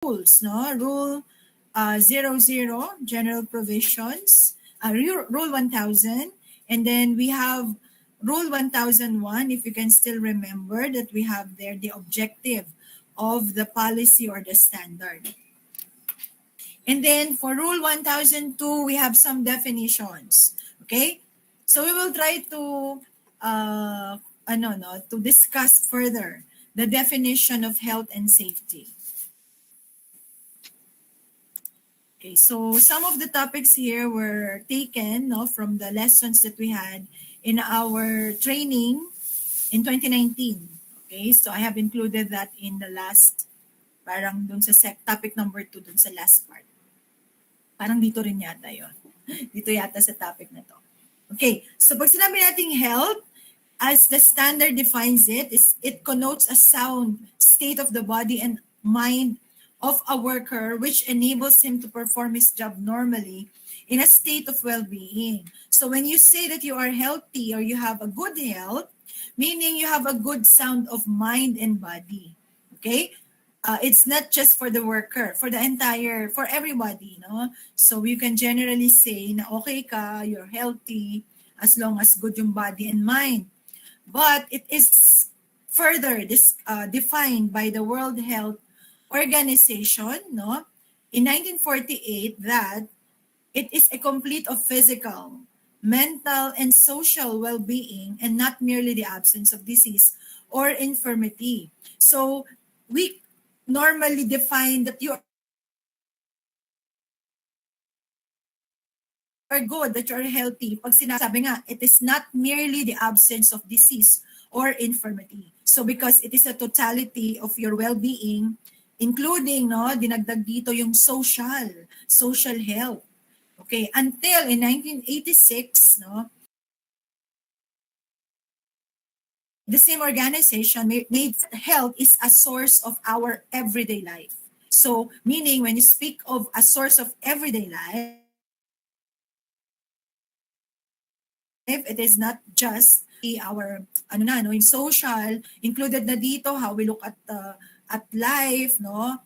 rules, no? Rule 00, general provisions, rule 1000, and then we have rule 1001, if you can still remember that we have there the objective of the policy or the standard. And then for rule 1002, we have some definitions. Okay? So we will try to to discuss further the definition of health and safety. Okay, so some of the topics here were taken from the lessons that we had in our training in 2019. Okay, so I have included that in the last, parang dun sa topic number 2, dun sa last part. Parang dito rin yata yon. Dito yata sa topic na to. Okay, so pag sinabi nating health, as the standard defines it, it connotes a sound state of the body and mind of a worker which enables him to perform his job normally in a state of well-being. So when you say that you are healthy or you have a good health, meaning you have a good sound of mind and body. Okay? It's not just for the worker, for everybody, no? So you can generally say na okay ka, you're healthy, as long as good yung body and mind. But it is further defined by the World Health Organization, no, in 1948, that it is a complete of physical, mental, and social well-being, and not merely the absence of disease or infirmity. So we normally define that you are good, that you are healthy. Pag sinasabi nga, it is not merely the absence of disease or infirmity. So because it is a totality of your well-being, including, no, dinagdag dito yung social health. Okay, until in 1986, no, the same organization made health is a source of our everyday life. So, meaning when you speak of a source of everyday life, it is not just our yung social, included na dito how we look at life, no?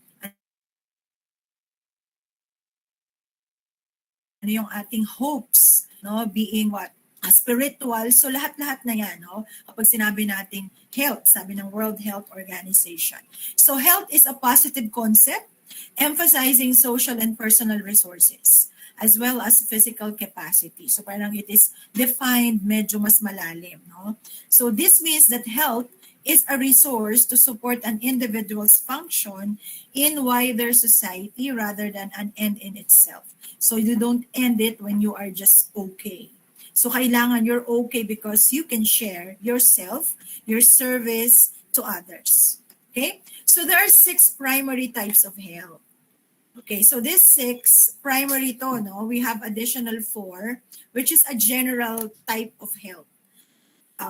Ano yung ating hopes, no? Being what? Spiritual. So lahat-lahat na yan, no? Kapag sinabi nating health, sabi ng World Health Organization. So health is a positive concept emphasizing social and personal resources as well as physical capacity. So parang it is defined medyo mas malalim, no? So this means that health is a resource to support an individual's function in wider society rather than an end in itself. So you don't end it when you are just okay. So kailangan you're okay because you can share yourself, your service to others. Okay? So there are 6 primary types of health. Okay, so this 6 primary to, no, we have additional 4, which is a general type of health,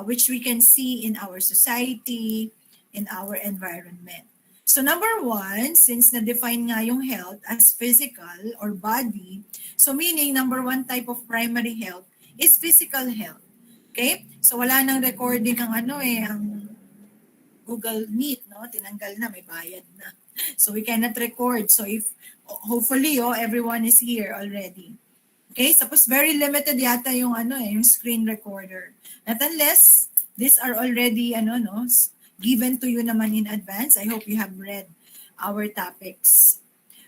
which we can see in our society, in our environment. So number 1, since na-define nga yung health as physical or body, so meaning number 1 type of primary health is physical health. Okay? So wala nang recording ang ang Google Meet, no? Tinanggal na, may bayad na. So we cannot record. So if hopefully everyone is here already. Okay? Suppose very limited yata yung yung screen recorder. Not unless these are already given to you naman in advance. I hope you have read our topics.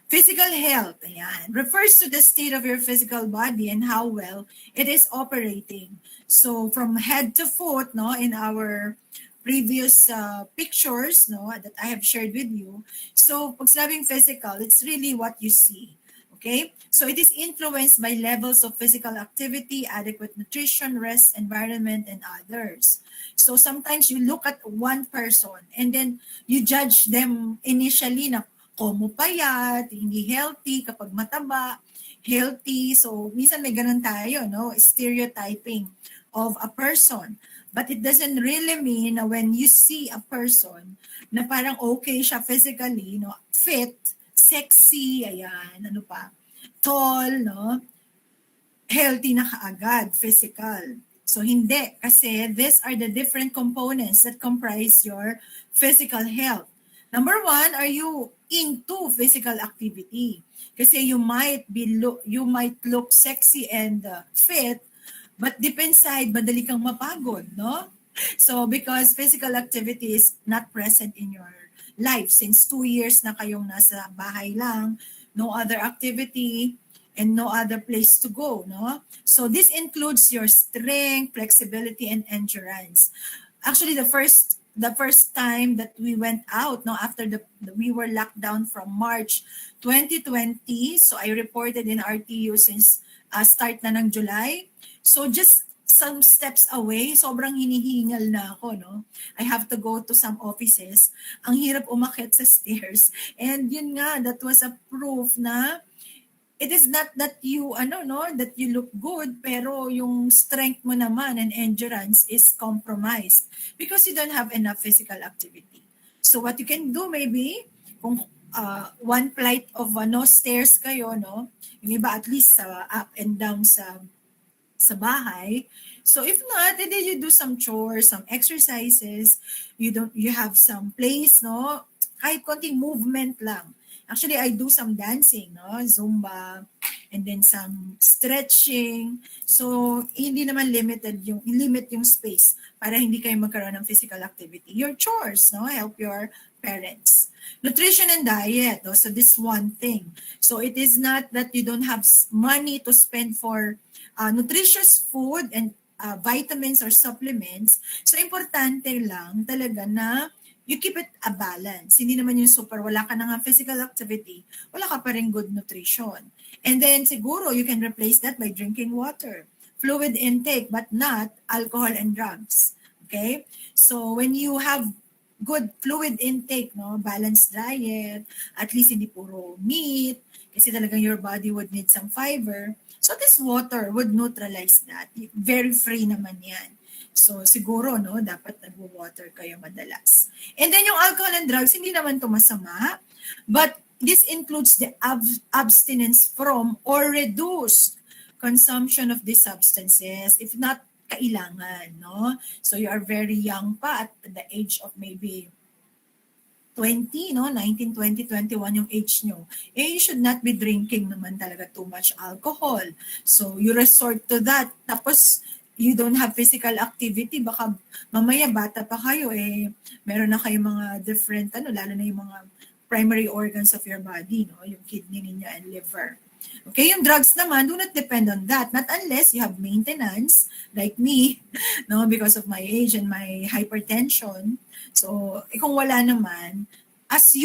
Physical health, ayan, refers to the state of your physical body and how well it is operating. So from head to foot, no, in our previous pictures, no, that I have shared with you. So pag sabing physical, it's really what you see. Okay? So it is influenced by levels of physical activity, adequate nutrition, rest, environment, and others. So sometimes you look at one person and then you judge them initially na komo payat, hindi healthy, kapag mataba, healthy. So minsan may ganun tayo, no? Stereotyping of a person. But it doesn't really mean na when you see a person na parang okay siya physically, no? Fit, sexy, ayan, tall, no? Healthy na kaagad, physical. So hindi, kasi these are the different components that comprise your physical health. Number one, are you into physical activity? Kasi you might look sexy and fit, but deep inside, madali kang mapagod, no? So because physical activity is not present in your life since 2 years na kayong nasa bahay lang, no other activity, and no other place to go, no? So this includes your strength, flexibility, and endurance. Actually, the first time that we went out, no, after we were locked down from March 2020, so I reported in RTU since start na ng July. So just some steps away, sobrang hinihingal na ako, no? I have to go to some offices. Ang hirap umakyat sa stairs. And yun nga, that was a proof na it is not that you that you look good, pero yung strength mo naman and endurance is compromised because you don't have enough physical activity. So what you can do, maybe kung one flight of stairs kayo, no, yung iba at least sa up and down sa bahay. So if not, then you do some chores, some exercises. You have some place, no, kahit konting movement lang. Actually, I do some dancing, no? Zumba, and then some stretching. So, hindi naman limit yung space para hindi kayo magkaroon ng physical activity. Your chores, no? Help your parents. Nutrition and diet, no? So this one thing. So it is not that you don't have money to spend for nutritious food and vitamins or supplements. So importante lang talaga na you keep it a balance. Hindi naman yung super, wala ka na nga physical activity, wala ka pa rin good nutrition. And then siguro you can replace that by drinking water, fluid intake, but not alcohol and drugs. Okay? So when you have good fluid intake, no, balanced diet, at least hindi puro meat, kasi talagang your body would need some fiber. So this water would neutralize that. Very free naman yan. So siguro, no, dapat nagwo-water kayo madalas. And then yung alcohol and drugs, hindi naman to masama, but this includes the abstinence from or reduced consumption of these substances, if not kailangan, no? So you are very young pa at the age of maybe 20, no? 19, 20, 21 yung age nyo. You should not be drinking naman talaga too much alcohol. So you resort to that. Tapos you don't have physical activity, baka mamaya bata pa kayo, meron na kayong mga different, lalo na yung mga primary organs of your body, no? Yung kidney ninyo and liver. Okay, yung drugs naman, do not depend on that. Not unless you have maintenance, like me, no, because of my age and my hypertension. So, kung wala naman, as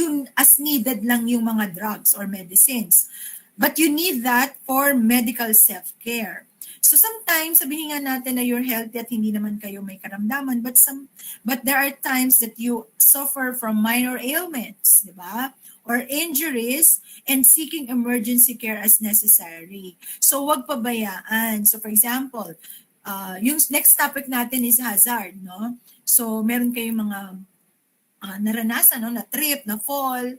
needed lang yung mga drugs or medicines. But you need that for medical self-care. So sometimes sabihin nga natin na you're healthy at hindi naman kayo may karamdaman, but there are times that you suffer from minor ailments, di ba? Or injuries and seeking emergency care as necessary. So wag pabayaan. So for example, yung next topic natin is hazard, no? So meron kayong mga naranasan, no, na trip, na fall,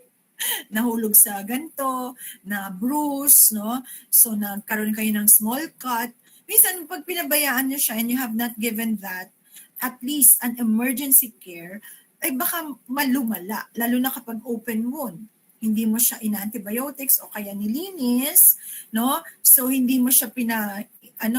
nahulog sa ganto, na bruise, no? So nagkaroon kayo ng small cut. Minsan, pag pinabayaan nyo siya and you have not given that, at least an emergency care, ay baka malumala, lalo na kapag open wound. Hindi mo siya in-antibiotics o kaya nilinis, no? So, hindi mo siya and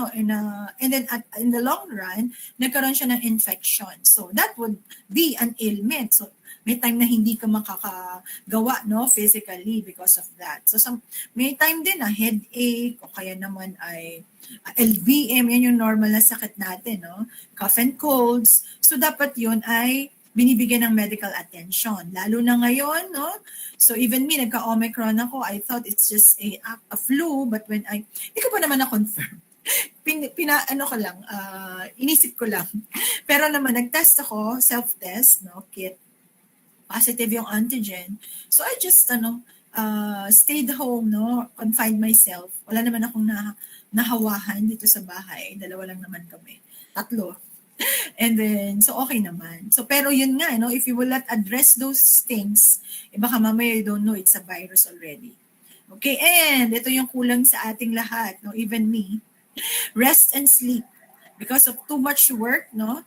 then in the long run, nagkaroon siya ng infection. So, that would be an ailment. So, may time na hindi ka makakagawa, no, physically because of that. So, may time din na headache o kaya naman ay LVM, yan yung normal na sakit natin, no? Cough and colds. So, dapat yun ay binibigyan ng medical attention. Lalo na ngayon, no? So, even me, nagka-Omicron ako, I thought it's just a flu, but when hindi ko pa naman na-confirm. Inisip ko lang. Pero naman, nag-test ako, self-test, no, kit. Positive yung antigen. So, I just, stayed home, no, confined myself. Wala naman akong nahawahan dito sa bahay. 2 lang naman kami. 3. And then, so okay naman. So, pero yun nga, no, if you will not address those things, baka mamaya you don't know it's a virus already. Okay, and ito yung kulang sa ating lahat, no, even me. Rest and sleep. Because of too much work, no,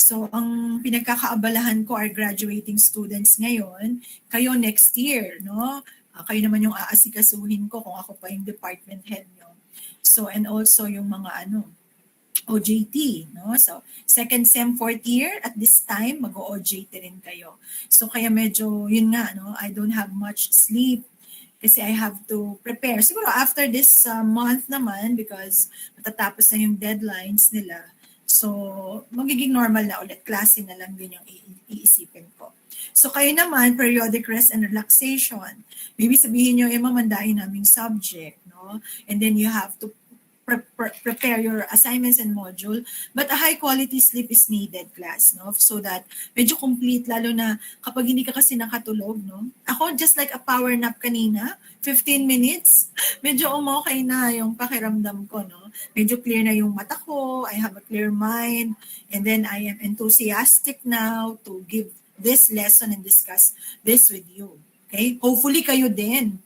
So, ang pinagkakaabalahan ko are graduating students ngayon, kayo next year, no? Kayo naman yung aasikasuhin ko kung ako pa yung department head nyo. So, and also yung mga OJT, no? So, second sem, fourth year, at this time, mag-OJT rin kayo. So, kaya medyo, yun nga, no? I don't have much sleep kasi I have to prepare. Siguro after this month naman, because matatapos na yung deadlines nila, so magiging normal na ulit. Klase na lang din yung iisipin ko. So kayo naman, periodic rest and relaxation. Maybe sabihin nyo, mamandahin naming subject, no? And then you have to prepare your assignments and module, but a high quality sleep is needed, class, no? So that medyo complete, lalo na kapag hindi ka kasi nakatulog, no? Ako, just like a power nap kanina, 15 minutes, medyo okay na yung pakiramdam ko, no? Medyo clear na yung mata ko, I have a clear mind, and then I am enthusiastic now to give this lesson and discuss this with you. Okay? Hopefully kayo din.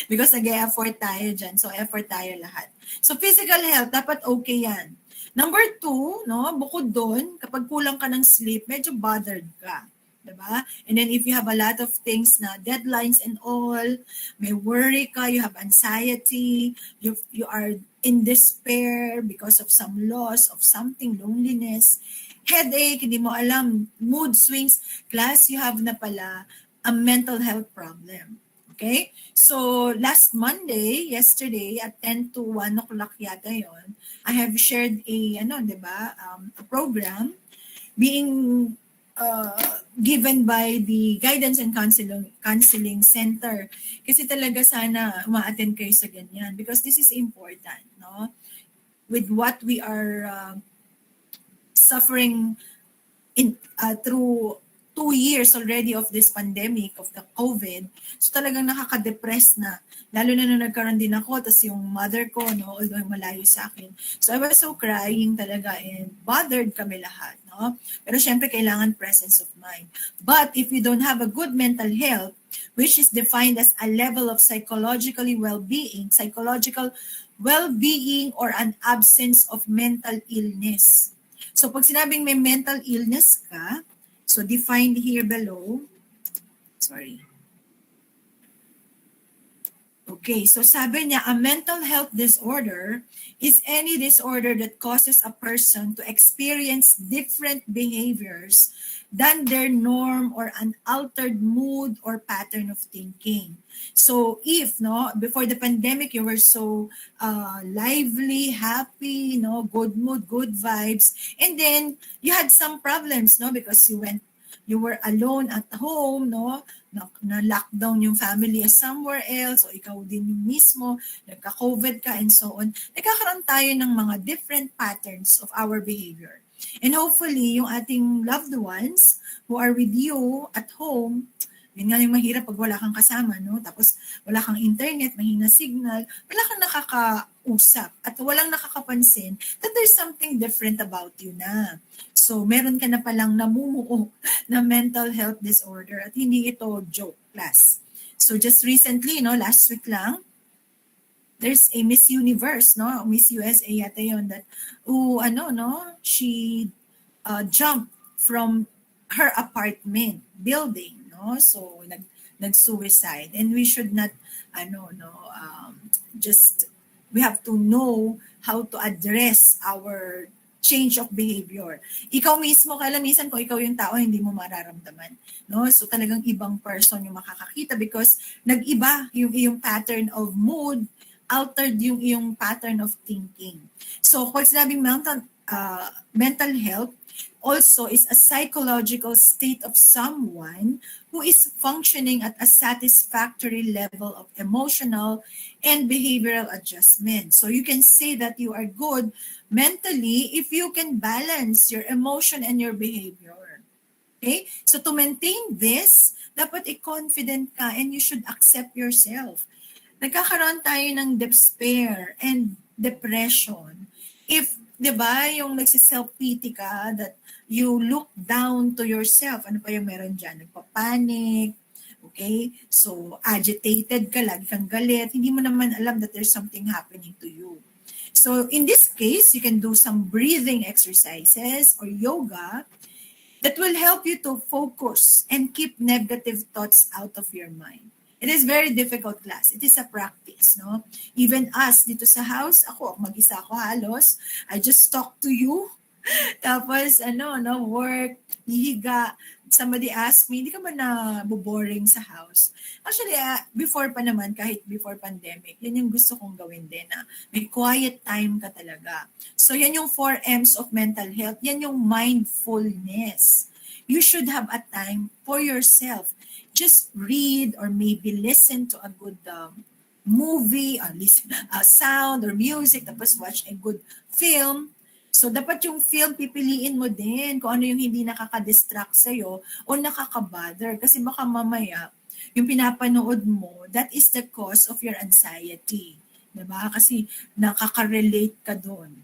Because nag-e-effort tayo dyan. So, effort tayo lahat. So, physical health, dapat okay yan. Number 2, no, bukod doon, kapag kulang ka ng sleep, medyo bothered ka. Diba? And then, if you have a lot of things na deadlines and all, may worry ka, you have anxiety, you are in despair because of some loss, of something, loneliness, headache, hindi mo alam, mood swings, class, you have na pala a mental health problem. Okay? So, last Monday, yesterday, at 10 to 1 o'clock yata yon, I have shared a program being given by the Guidance and Counseling Center. Kasi talaga sana ma-attend kayo sa ganyan because this is important, no? With what we are suffering through 2 years already of this pandemic, of the COVID, so talagang nakaka-depress na. Lalo na nung nagkaroon din ako, tapos yung mother ko, no, although malayo sa akin. So I was so crying talaga and bothered kami lahat, no? Pero syempre kailangan presence of mind. But if you don't have a good mental health, which is defined as a level of psychological well-being or an absence of mental illness. So pag sinabing may mental illness ka, so defined here below, sorry. Okay, so sabi niya, a mental health disorder is any disorder that causes a person to experience different behaviors than their norm or an altered mood or pattern of thinking. So if, no, before the pandemic, you were so lively, happy, good mood, good vibes, and then you had some problems, because you were alone at home, na-lockdown yung family somewhere else, o ikaw din yung mismo, nagka-COVID ka, and so on. Nagkakaroon tayo ng mga different patterns of our behavior. And hopefully, yung ating loved ones who are with you at home, yun nga yung mahirap pag wala kang kasama, Tapos wala kang internet, mahina signal, wala kang nakakausap, at walang nakakapansin that there's something different about you na. So, meron ka na palang namumuo na mental health disorder at hindi ito joke, class. So, just recently, last week lang, there's a Miss Universe, Miss USA yata yun, that, she jumped from her apartment building, So, nag-suicide. And we should not, we have to know how to address our change of behavior. Ikaw mismo, kalamisan kung ikaw yung tao, hindi mo mararamdaman. So talagang ibang person yung makakakita because nag-iba yung iyong pattern of mood, altered yung iyong pattern of thinking. So kung sinabing mental health, also is a psychological state of someone who is functioning at a satisfactory level of emotional and behavioral adjustment. So you can say that you are good mentally if you can balance your emotion and your behavior. Okay? So to maintain this, dapat i-confident ka and you should accept yourself. Nagkakaroon tayo ng despair and depression. If, di ba, yung nagsiself-pity ka, that you look down to yourself. Ano pa yung meron dyan? Nagpapanik. Okay? So, agitated ka, lagi kang galit. Hindi mo naman alam that there's something happening to you. So, in this case, you can do some breathing exercises or yoga. that will help you to focus and keep negative thoughts out of your mind. It is very difficult, class. It is a practice, no? Even us dito sa house, ako, mag-isa ako halos. I just talk to you. Tapos, no, work, hihiga. Somebody asked me, hindi ka ba na boring sa house? Actually, before pa naman, kahit before pandemic, yan yung gusto kong gawin din. May quiet time ka talaga. So, yan yung 4 M's of mental health. Yan yung mindfulness. You should have a time for yourself. Just read or maybe listen to a good movie, or listen, sound or music, tapos watch a good film. So, dapat yung film, pipiliin mo din kung ano yung hindi nakaka-distract sa'yo o nakaka-bother. Kasi baka mamaya, yung pinapanood mo, that is the cause of your anxiety. Diba? Kasi nakaka-relate ka doon.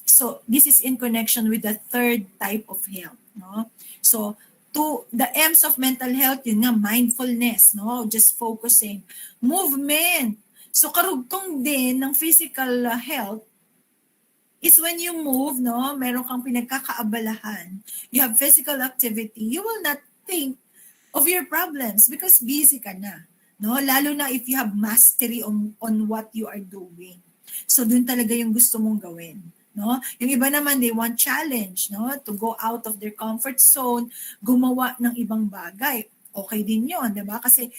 So, this is in connection with the third type of health. No? So, the M's of mental health, yun nga, mindfulness, no? Just focusing. Movement. So, karugtong din ng physical health is when you move, no? Meron kang pinagkakaabalahan. You have physical activity. You will not think of your problems because busy ka na. No? Lalo na if you have mastery on what you are doing. So, dun talaga yung gusto mong gawin. No? Yung iba naman, they want challenge, no? To go out of their comfort zone, gumawa ng ibang bagay. Okay din yun, di ba? Kasi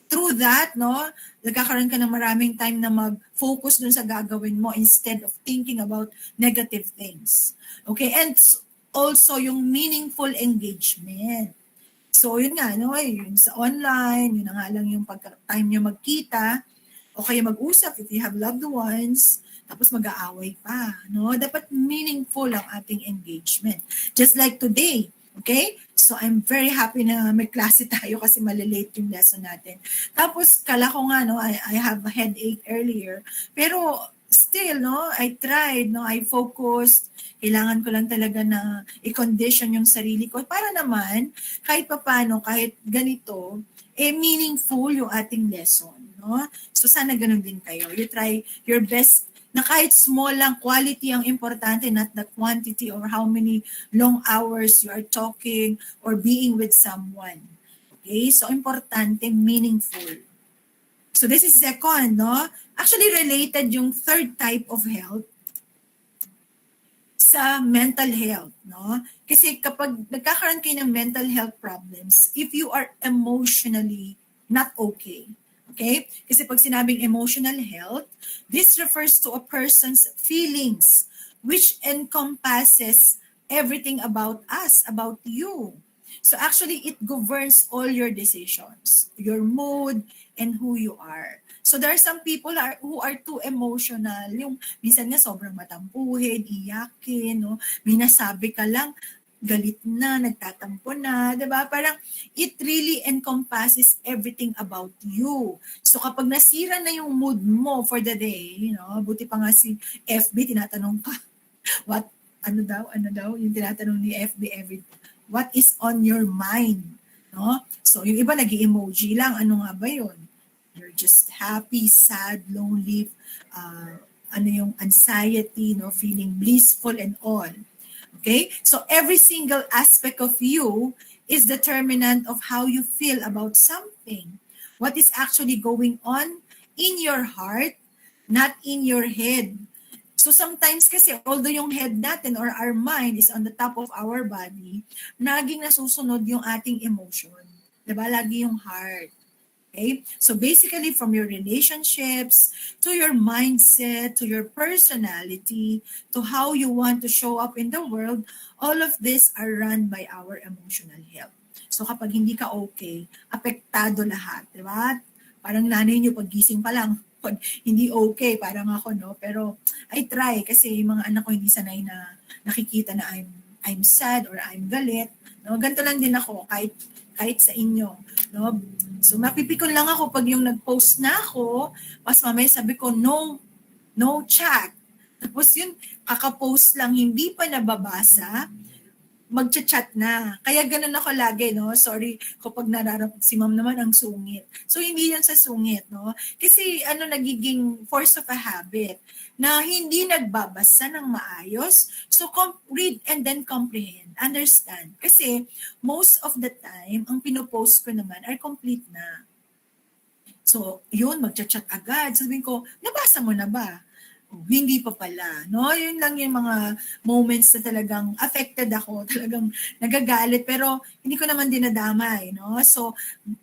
through that, no, nagkakaroon ka ng maraming time na mag-focus dun sa gagawin mo instead of thinking about negative things. Okay? And also, yung meaningful engagement. So, yun nga, no, yun sa online, yun na nga lang yung pagka-time nyo magkita, o kaya mag-usap if you have loved ones, tapos mag-aaway pa, no? Dapat meaningful ang ating engagement. Just like today, okay? So, I'm very happy na may klase tayo kasi malilate yung lesson natin. Tapos, kala ko nga, no, I have a headache earlier. Pero, still, no, I tried, no, I focused. Kailangan ko lang talaga na i-condition yung sarili ko. Para naman, kahit papano, kahit ganito, meaningful yung ating lesson, no? So, sana ganun din kayo. You try your best na kahit small lang, quality ang importante, not the quantity or how many long hours you are talking or being with someone. Okay? So, importante, meaningful. So, this is second, no? Actually, related yung third type of health sa mental health, no? Kasi kapag nagkakaroon kayo ng mental health problems, if you are emotionally not okay, okay? Kasi pag sinabing emotional health, this refers to a person's feelings which encompasses everything about us, about you. So actually, it governs all your decisions, your mood, and who you are. So there are some people who are too emotional. Yung minsan nga sobrang matampuhin, iyakin, no? Minasabi ka lang, galit na, nagtatampo na, 'di ba? Parang it really encompasses everything about you. So kapag nasira na yung mood mo for the day, you know, buti pa nga si FB tinatanong pa, ano daw, yung tinatanong ni FB what is on your mind, no? So yung iba nag-emoji lang, ano nga ba 'yun? You're just happy, sad, lonely, yung anxiety, no, feeling blissful and all. Okay? So every single aspect of you is determinant of how you feel about something. What is actually going on in your heart, not in your head. So sometimes kasi, although yung head natin or our mind is on the top of our body, naging nasusunod yung ating emotion. Diba? Lagi yung heart. Okay? So basically, from your relationships, to your mindset, to your personality, to how you want to show up in the world, all of this are run by our emotional health. So kapag hindi ka okay, apektado lahat, di ba? Parang nanay niyo paggising pa lang, pag hindi okay, parang ako, no? Pero I try kasi yung mga anak ko hindi sanay na nakikita na I'm sad or I'm galit. No? Ganito lang din ako, kahit sa inyo, no? So, mapipikon lang ako pag yung nag-post na ako, pas mamaya sabi ko, no chat. Tapos yun, kaka-post lang, hindi pa nababasa, magchat-chat na. Kaya ganun ako lagi, no? Sorry kapag nararamdaman si ma'am naman ang sungit. So, hindi yan sa sungit, no? Kasi, nagiging force of a habit na hindi nagbabasa ng maayos. So, read and then comprehend. Understand. Kasi, most of the time, ang pinopost ko naman are complete na. So, yun, magchat-chat agad. Sabihin ko, nabasa mo na ba? Oh, hindi pa pala, no? Yun lang yung mga moments na talagang affected ako, talagang nagagalit, pero hindi ko naman dinadamay, no? So,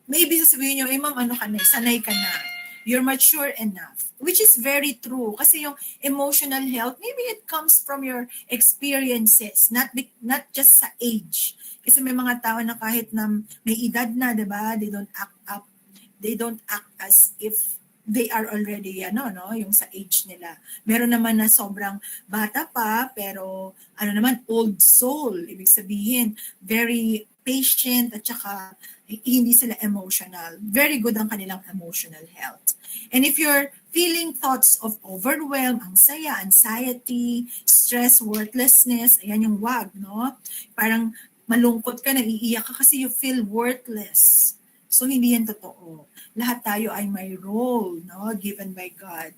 maybe sasabihin nyo, ma'am, ano ka na, sanay ka na. You're mature enough. Which is very true. Kasi yung emotional health, maybe it comes from your experiences, not just sa age. Kasi may mga tao na kahit na may edad na, diba? They don't act as if they are already, yung sa age nila. Meron naman na sobrang bata pa, pero, naman, old soul. Ibig sabihin, very patient at saka hindi sila emotional. Very good ang kanilang emotional health. And if you're feeling thoughts of overwhelm, anxiety, stress, worthlessness, ayan yung wag, no? Parang malungkot ka, naiiyak ka kasi you feel worthless. So, hindi yan totoo. Lahat tayo ay may role, no, given by God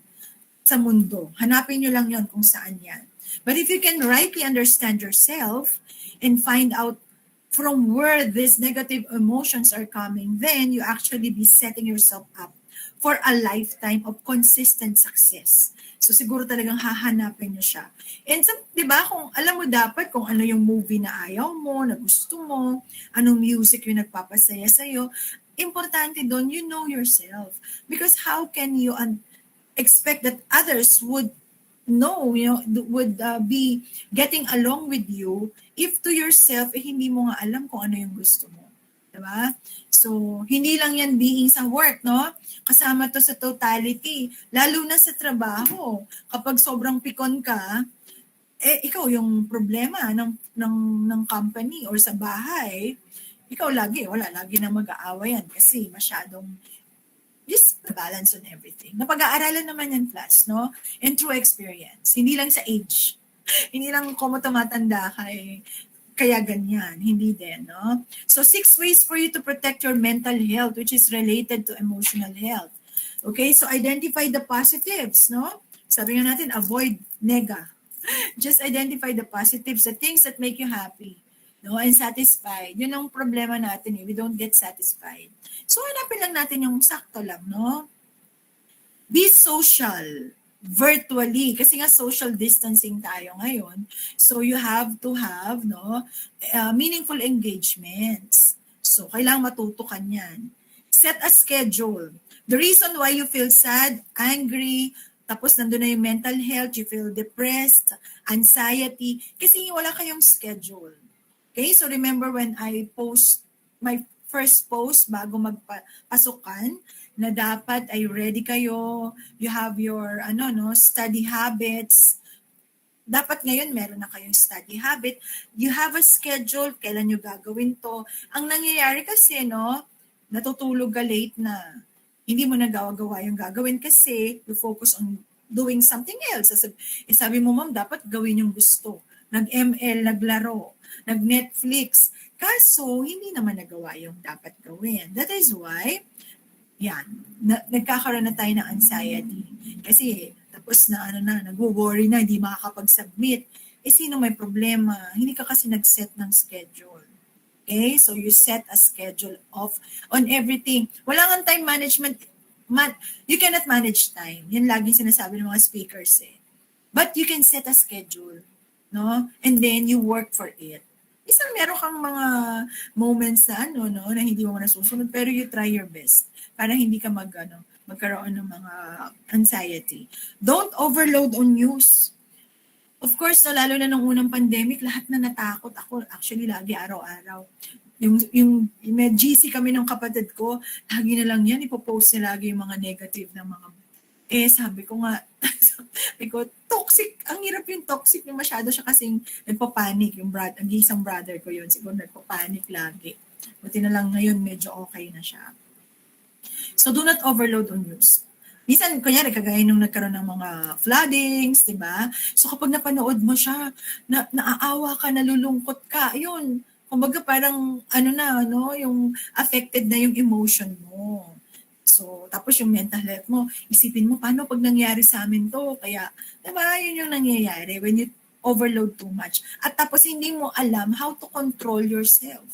sa mundo. Hanapin nyo lang yon kung saan yan. But if you can rightly understand yourself and find out from where these negative emotions are coming, then you actually be setting yourself up for a lifetime of consistent success. So siguro talagang hahanapin nyo siya. And so, di ba, kung alam mo dapat kung ano yung movie na ayaw mo, na gusto mo, anong music yung nagpapasaya sa'yo, importante doon, you know yourself. Because how can you expect that others would know, would be getting along with you if to yourself, hindi mo nga alam kung ano yung gusto mo. Diba? So, hindi lang yan being sa work, no? Kasama to sa totality. Lalo na sa trabaho. Kapag sobrang pikon ka, ikaw yung problema ng company or sa bahay, ikaw lagi na mag-aaway yan kasi masyadong just balance on everything. Napag-aaralan naman yan class, no? And through experience. Hindi lang sa age. Hindi lang kung tumatanda kaya ganyan. Hindi din, no? So, 6 ways for you to protect your mental health, which is related to emotional health. Okay? So, identify the positives, no? Sabi nga natin, avoid nega. Just identify the positives, the things that make you happy. No, and satisfied. Yun ang problema natin. We don't get satisfied. So, hanapin lang natin yung sakto lang, no? Be social virtually. Kasi nga social distancing tayo ngayon. So, you have to have, meaningful engagements. So, kailangan matutukan yan. Set a schedule. The reason why you feel sad, angry, tapos nandun na yung mental health, you feel depressed, anxiety, kasi wala kayong schedule. Okay, so remember when I post my first post bago magpasukan na dapat ay ready kayo, you have your study habits. Dapat ngayon meron na kayong study habit. You have a schedule, kailan nyo gagawin to. Ang nangyayari kasi, natutulog ka late na. Hindi mo nagawa yung gagawin kasi you focus on doing something else. Sabi mo, ma'am, dapat gawin yung gusto. Nag-ML, naglaro, nag-Netflix. Kaso, hindi naman nagawa yung dapat gawin. That is why, nagkakaroon na tayo ng anxiety. Kasi, tapos na, nag-worry na, hindi makakapag-submit. Sino may problema? Hindi ka kasi nag-set ng schedule. Okay? So, you set a schedule on everything. Wala nga time management. You cannot manage time. Yan laging sinasabi ng mga speakers But you can set a schedule. No? And then you work for it. Isang meron kang mga moments na na hindi mo nasusunod, pero you try your best para hindi ka magkaroon ng mga anxiety. Don't overload on news. Of course, lalo na nung unang pandemic, lahat na natakot ako. Actually, lagi araw-araw. Yung may GC kami ng kapatid ko, lagi na lang yan, ipopost niya lagi yung mga negative ng mga sabi ko nga, toxic, ang hirap yung toxic, yung masyado siya kasing nagpapanik, ang isang brother ko yun, siguro nagpapanik lagi. Buti na lang ngayon, medyo okay na siya. So, do not overload on news. Minsan, kunyari, kagaya nung nagkaroon ng mga floodings, di ba? So kapag napanood mo siya, naaawa ka, nalulungkot ka, yun. Kumbaga parang, ano na, no, yung affected na yung emotion mo. So, tapos yung mental health mo, isipin mo, paano pag nangyari sa amin to? Kaya, di ba, yun yung nangyayari when you overload too much. At tapos hindi mo alam how to control yourself.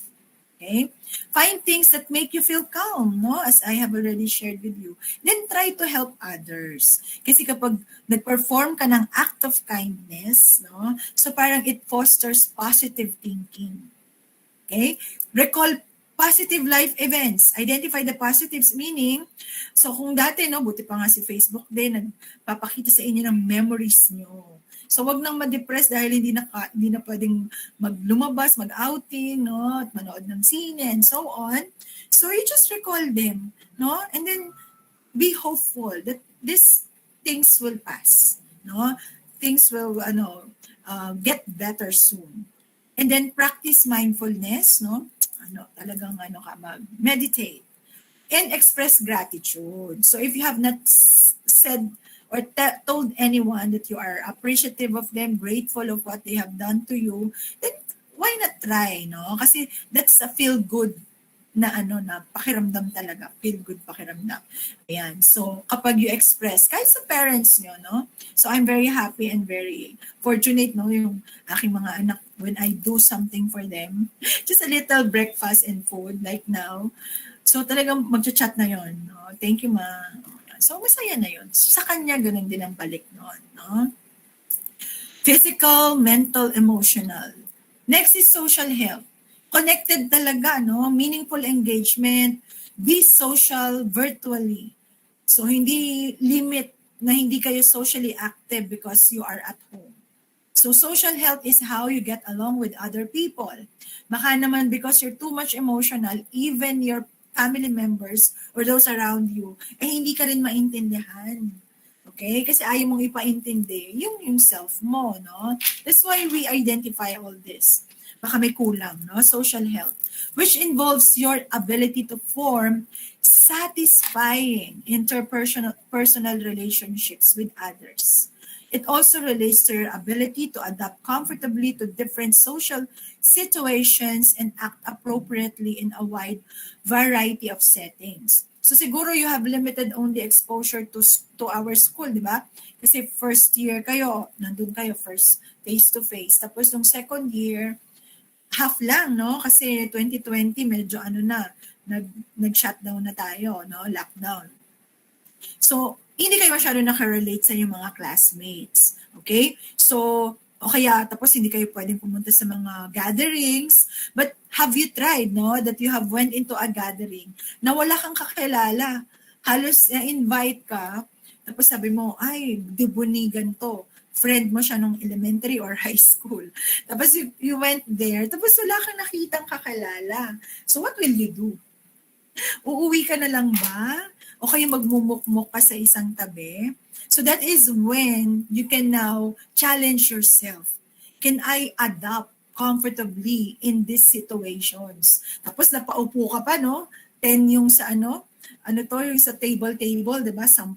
Okay? Find things that make you feel calm, no? As I have already shared with you. Then try to help others. Kasi kapag nag-perform ka ng act of kindness, no? So parang it fosters positive thinking. Okay? Recall positive life events. Identify the positives, meaning, so kung dati, no, buti pa nga si Facebook din, nagpapakita sa inyo ng memories nyo. So wag nang ma-depress dahil hindi na pwedeng lumabas, mag-outing, no, at manood ng sine and so on. So you just recall them, no? And then be hopeful that these things will pass, no? Things will get better soon. And then practice mindfulness, no? Talagang mag-meditate and express gratitude. So if you have not said or told anyone that you are appreciative of them, grateful of what they have done to you, then why not try, no? Kasi that's a feel good na na pakiramdam talaga, feel good pakiramdam. Ayan. So kapag you express, kahit sa parents nyo, no? So I'm very happy and very fortunate, no, yung aking mga anak when I do something for them, just a little breakfast and food like now. So talagang magchat-chat na yon, no? Thank you, ma. So masaya na yon. Sa kanya ganun din ang balik noon, no? Physical, mental, emotional. Next is social health. Connected talaga, no? Meaningful engagement, be social virtually. So hindi limit na hindi kayo socially active because you are at home. So social health is how you get along with other people. Baka naman because you're too much emotional, even your family members or those around you, hindi ka rin maintindihan. Okay? Kasi ayaw mong ipaintindi yung self mo, no? That's why we identify all this. Baka may kulang, no? Social health, which involves your ability to form satisfying interpersonal relationships with others. It also relates to your ability to adapt comfortably to different social situations and act appropriately in a wide variety of settings. So siguro you have limited only exposure to our school, di ba? Kasi first year kayo, nandun kayo first face-to-face. Tapos nung second year, half lang, no? Kasi 2020 medyo nag-shutdown na tayo, no? Lockdown. So, hindi kayo masyado nakarelate sa inyong mga classmates. Okay? So, o kaya tapos hindi kayo pwedeng pumunta sa mga gatherings. But have you tried, no? That you have went into a gathering na wala kang kakilala. Halos invite ka, tapos sabi mo, ay, dibunigan to. Friend mo siya nung elementary or high school. Tapos you went there, tapos wala kang nakitang kakilala. So what will you do? Uuwi ka na lang ba? O kayo magmumukmuk ka sa isang tabi? So that is when you can now challenge yourself. Can I adapt comfortably in these situations? Tapos napaupo ka pa, no? 10 yung sa yung sa table, di ba? 10.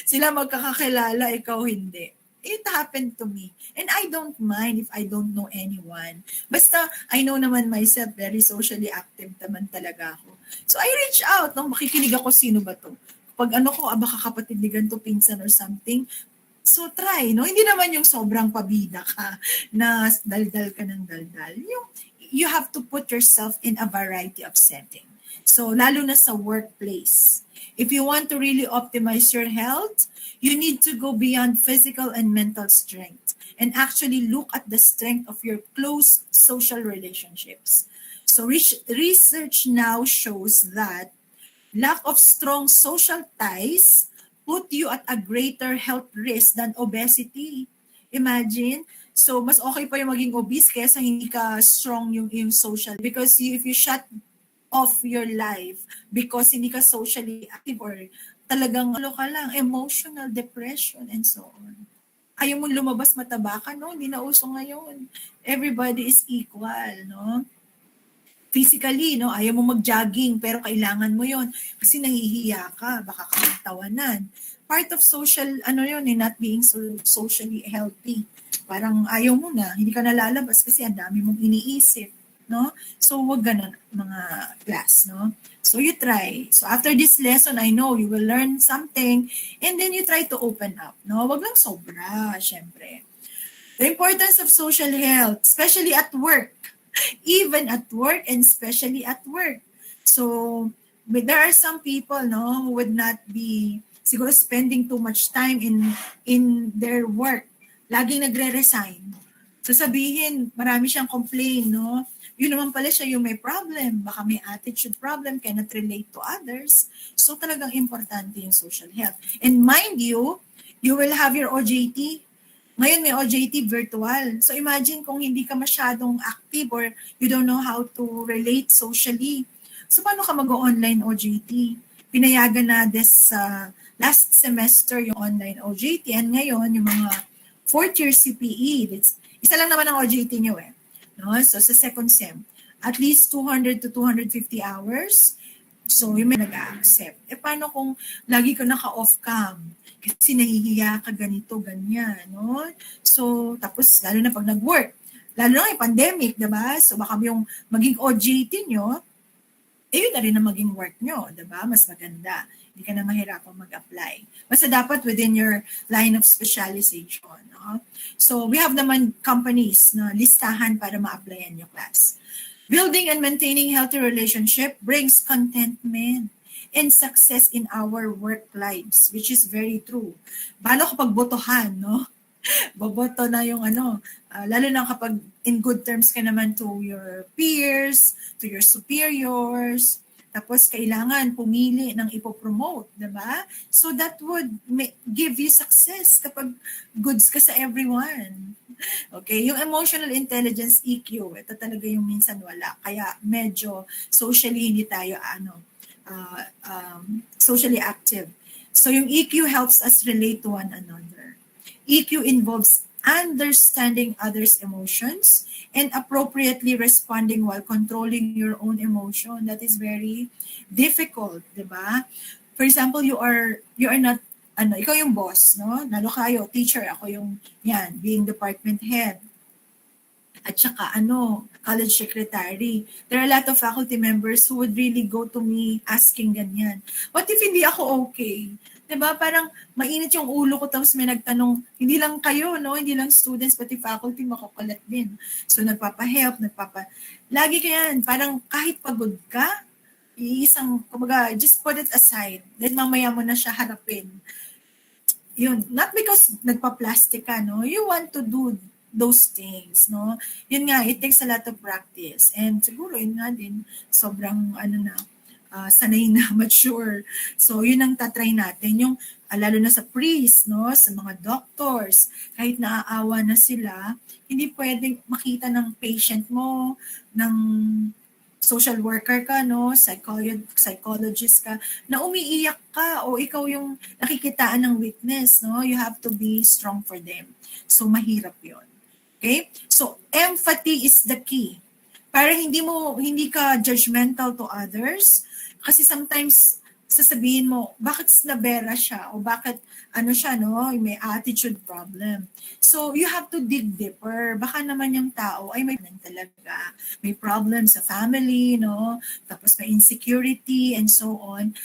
Sila magkakakilala, ikaw hindi. It happened to me. And I don't mind if I don't know anyone. Basta, I know naman myself, very socially active naman talaga ako. So I reach out, no? Makikinig ako, sino ba to? Pag baka kapatid ni ganito, pinsan or something, so try, no? Hindi naman yung sobrang pabida ka na daldal ka ng daldal. You have to put yourself in a variety of setting. So lalo na sa workplace. If you want to really optimize your health, you need to go beyond physical and mental strength and actually look at the strength of your close social relationships. So research now shows that lack of strong social ties put you at a greater health risk than obesity. Imagine. So, mas okay pa yung maging obese kaysa hindi ka strong yung social. Because if you shut off your life because hindi ka socially active or talagang ka lang, emotional depression and so on. Ayaw mong lumabas, mataba ka, no? Hindi na uso ngayon. Everybody is equal, no? physically, no? Ayaw mo mag-jogging, pero kailangan mo yon kasi nahihiya ka, baka ka magtawanan. Part of social, yun, not being socially healthy. Parang ayaw mo na, hindi ka nalalabas kasi ang dami mong iniisip, no? So, wag ganun, mga class, no? So, you try. So, after this lesson, I know you will learn something and then you try to open up, no? Wag lang sobra, syempre. The importance of social health, especially at work. Even at work and especially at work. So, but there are some people, no, who would not be siguro spending too much time in their work. Laging nagre-resign. So sabihin, marami siyang complain, no? Yun naman pala siya yung may problem. Baka may attitude problem, cannot relate to others. So talagang importante yung social health. And mind you, you will have your OJT. Ngayon may OJT virtual. So imagine kung hindi ka masyadong active or you don't know how to relate socially. So paano ka mag-online OJT? Pinayagan na this last semester yung online OJT and ngayon yung mga fourth year CPE. Isa lang naman ang OJT nyo eh. No? So sa second sem, at least 200 to 250 hours. So yung may nag-accept. Paano kung lagi ka naka-off cam? Kasi nahihiya ka ganito, ganyan, no? So, tapos, lalo na pag nag-work, lalo na yung pandemic, diba? So, baka yung maging OJT nyo, yun na rin ang maging work nyo, diba? Mas maganda. Hindi ka na mahirapang mag-apply. Basta dapat within your line of specialization, no? So, we have naman companies na listahan para ma-applyan yung class. Building and maintaining healthy relationship brings contentment and success in our work lives, which is very true. Paano kapag botohan, no? Boboto na yung lalo na kapag in good terms ka naman to your peers, to your superiors, tapos kailangan pumili ng ipopromote, diba? So that would give you success kapag goods ka sa everyone. Okay, yung emotional intelligence, EQ, ito talaga yung minsan wala. Kaya medyo socially hindi tayo socially active. So yung EQ helps us relate to one another. EQ involves understanding others' emotions and appropriately responding while controlling your own emotion. That is very difficult, di ba? For example, you are not ikaw yung boss, no? Lalo kayo, teacher, ako yung being department head. At saka college secretary. There are a lot of faculty members who would really go to me asking ganyan. What if hindi ako okay? Diba? Parang mainit yung ulo ko tapos may nagtanong, hindi lang kayo, no? Hindi lang students, pati faculty makukulat din. So nagpapa-help, lagi ka yan, parang kahit pagod ka, kumbaga, just put it aside. Then mamaya mo na siya harapin. Yun, not because nagpa-plastic ka, no? You want to do those things, no? Yun nga, it takes a lot of practice. And siguro, yun nga din, sobrang, sanay na, mature. So, yun ang tatry natin. Yung, lalo na sa priest, no? Sa mga doctors, kahit naaawa na sila, hindi pwedeng makita ng patient mo, ng social worker ka, no? Psychologist ka, na umiiyak ka o ikaw yung nakikitaan ng witness, no? You have to be strong for them. So, mahirap yun. Okay? So, empathy is the key. Para hindi ka judgmental to others. Kasi sometimes, sasabihin mo, bakit nabera siya? O bakit, siya, no? May attitude problem. So, you have to dig deeper. Baka naman yung tao ay may talaga. May problem sa family, no? Tapos may insecurity and so on.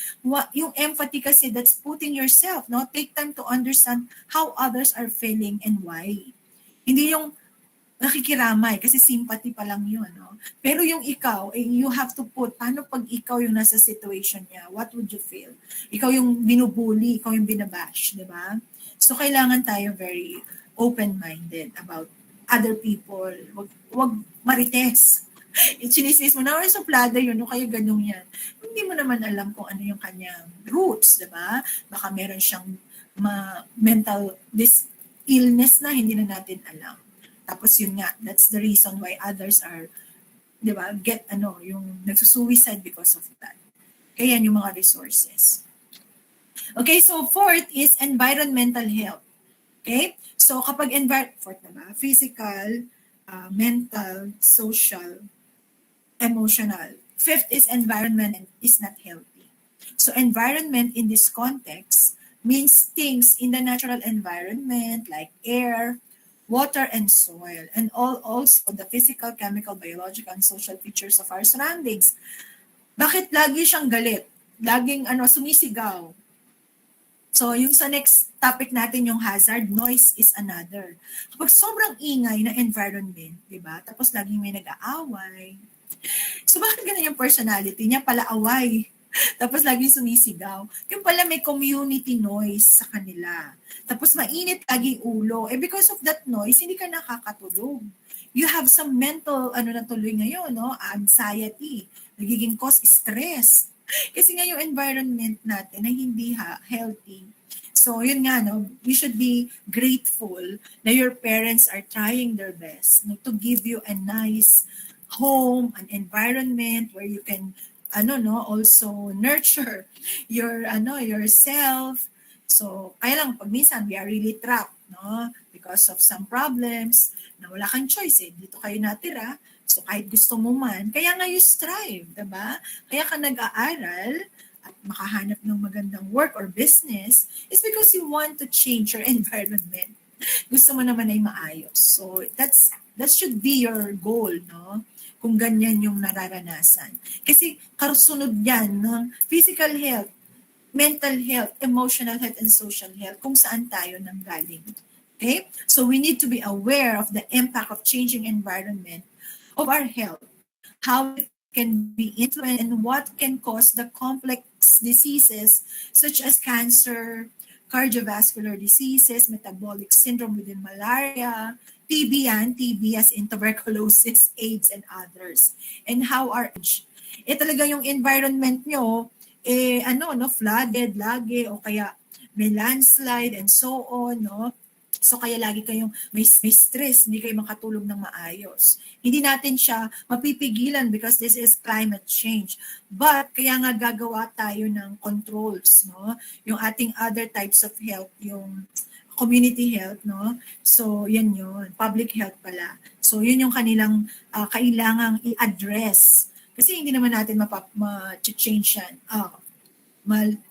Yung empathy kasi, that's putting yourself, no? Take time to understand how others are feeling and why. Hindi yung nakikiramay kasi sympathy pa lang yun, no? Pero yung ikaw, you have to put, paano pag ikaw yung nasa situation niya? What would you feel? Ikaw yung binubuli, ikaw yung binabash, di ba? So, kailangan tayo very open-minded about other people. Wag marites. Sinismis mo na, suplada yun, o kaya ganun yan. Hindi mo naman alam kung ano yung kanyang roots, di ba? Baka meron siyang mental illness na hindi na natin alam. Tapos yun nga, that's the reason why others are, di ba, yung nagsusuicide because of that. Kaya yan yung mga resources. Okay, so fourth is environmental health. Okay? So kapag fourth na ba? Physical, mental, social, emotional. Fifth is environment is not healthy. So environment in this context means things in the natural environment like air, water, and soil, and also the physical, chemical, biological, and social features of our surroundings. Bakit lagi siyang galit? Laging sumisigaw. So, yung sa next topic natin, yung hazard, noise is another. Kapag sobrang ingay na environment, di ba? Tapos laging may nag-aaway. So, bakit ganun yung personality niya? Pala away. Tapos laging sumisigaw. Yung pala may community noise sa kanila. Tapos mainit lagi ulo. Because of that noise, hindi ka nakakatulog. You have some mental, na tuloy ngayon, no? Anxiety. Nagiging cause stress. Kasi nga yung environment natin ay hindi healthy. So, yun nga, no? We should be grateful na your parents are trying their best, no, to give you a nice home, an environment where you can, also nurture yourself. So, kaya lang, pag minsan, we are really trapped, no? Because of some problems, na wala kang choice, dito kayo natira. So, kahit gusto mo man, kaya nga you strive, diba? Kaya ka nag-aaral at makahanap ng magandang work or business is because you want to change your environment. Gusto mo naman ay maayos. So, that should be your goal, no? Kung ganyan yung nararanasan. Kasi kasunod yan ng physical health, mental health, emotional health, and social health kung saan tayo nanggaling. Okay? So, we need to be aware of the impact of changing environment of our health, how it can be influenced, and what can cause the complex diseases such as cancer, cardiovascular diseases, metabolic syndrome within malaria, TB as in tuberculosis, AIDS, and others. And how our talaga yung environment nyo, flooded lagi, o kaya may landslide and so on, no? So kaya lagi kayong may stress, hindi kayo makatulog ng maayos. Hindi natin siya mapipigilan because this is climate change. But kaya nga gagawa tayo ng controls, no? Yung ating other types of health, yung community health, no? So yan yun, public health pala. So yun yung kanilang kailangang i-address. Kasi hindi naman natin ma-change yan.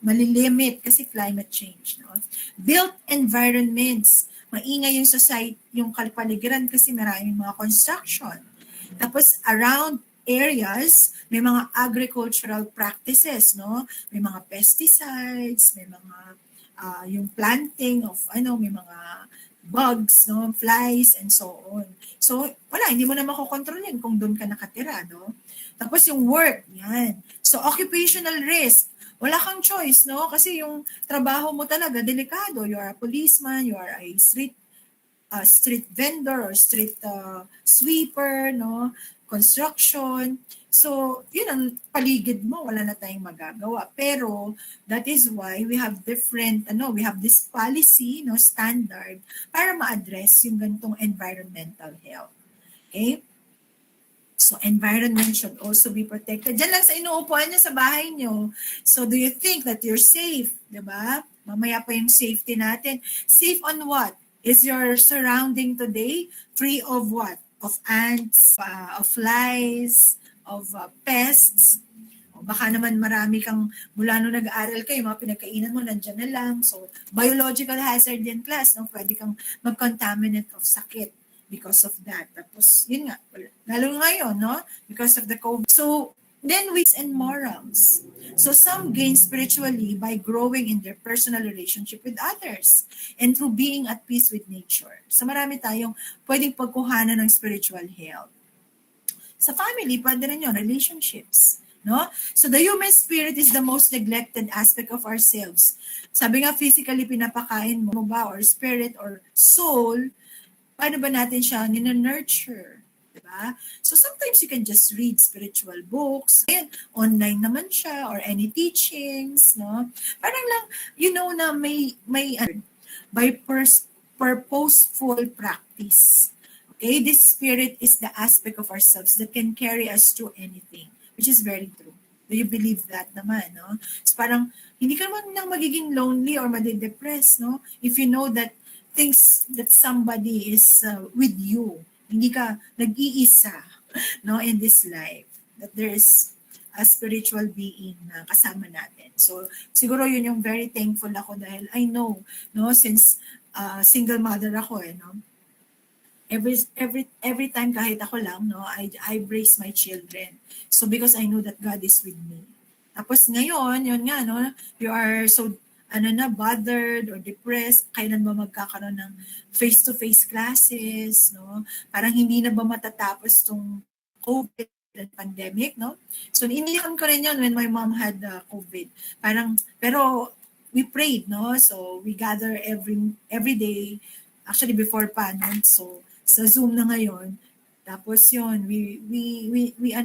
Malilimit kasi climate change, no? Built environments, maingay yung society, yung kapaligiran kasi maraming mga construction. Tapos around areas, may mga agricultural practices, no? May mga pesticides, may mga yung planting of may mga bugs, no, flies and so on. So wala, hindi mo na makokontrol yan kung doon ka nakatira, no? Tapos yung work, yan. So occupational risk, wala kang choice, no? Kasi yung trabaho mo talaga, delikado. You are a policeman, you are a street vendor or street sweeper, no? Construction. So, yun ang paligid mo, wala na tayong magagawa. Pero, that is why we have we have this policy, no, standard, para ma-address yung ganitong environmental health. Okay? So, environment should also be protected. Diyan lang sa inuupuan nyo sa bahay nyo. So, do you think that you're safe? Diba? Mamaya pa yung safety natin. Safe on what? Is your surrounding today free of what? Of ants, of flies, of pests? O baka naman marami kang, mula nung nag-aaral kayo, mga pinagkainan mo, nandyan na lang. So, biological hazard din class, no? Pwede kang mag-contaminate of sakit because of that. Tapos, yun nga, lalo ngayon, no? Because of the COVID. So, then weeks and morals. So, some gain spiritually by growing in their personal relationship with others and through being at peace with nature. So, marami tayong pwedeng pagkuhanan ng spiritual health. Sa family, pwede rin yun, relationships. No? So, the human spirit is the most neglected aspect of ourselves. Sabi nga, physically pinapakain mo ba, or spirit, or soul, paano ba natin siya nurture? Diba? So sometimes you can just read spiritual books. Ayan, online naman siya or any teachings, no? Parang lang, na may by purposeful practice. Okay, this spirit is the aspect of ourselves that can carry us through anything, which is very true. Do you believe that naman, no? So parang, hindi ka naman nang magiging lonely or madidepress, no? If you know that things that somebody is with you. Hindi ka nag-iisa, no, in this life. that there is a spiritual being na kasama natin. So siguro yun yung very thankful ako dahil I know, no, since single mother ako no, every time kahit ako lang no, I raise my children. So because I know that God is with me. Tapos ngayon, yun nga no, you are so bothered or depressed, kailan ba magkakaroon ng face-to-face classes, no? Parang hindi na ba matatapos tong COVID pandemic, no? So iniyan ko rin yun when my mom had COVID. Parang pero we prayed, no? So we gather every day. Actually before pa no? So sa Zoom na ngayon. Tapos yun, we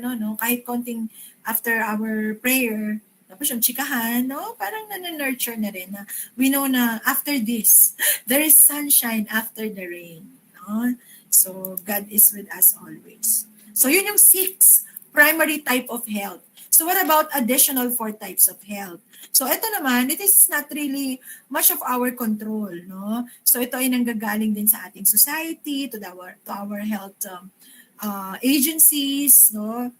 no, kahit konting after our prayer, tapos yung chikahan, no, parang nurture na rin na we know na after this, there is sunshine after the rain. No? So God is with us always. So yun yung 6 primary type of health. So what about additional 4 types of health? So ito naman, it is not really much of our control, no? So ito ay nanggagaling din sa ating society, to our health agencies, no?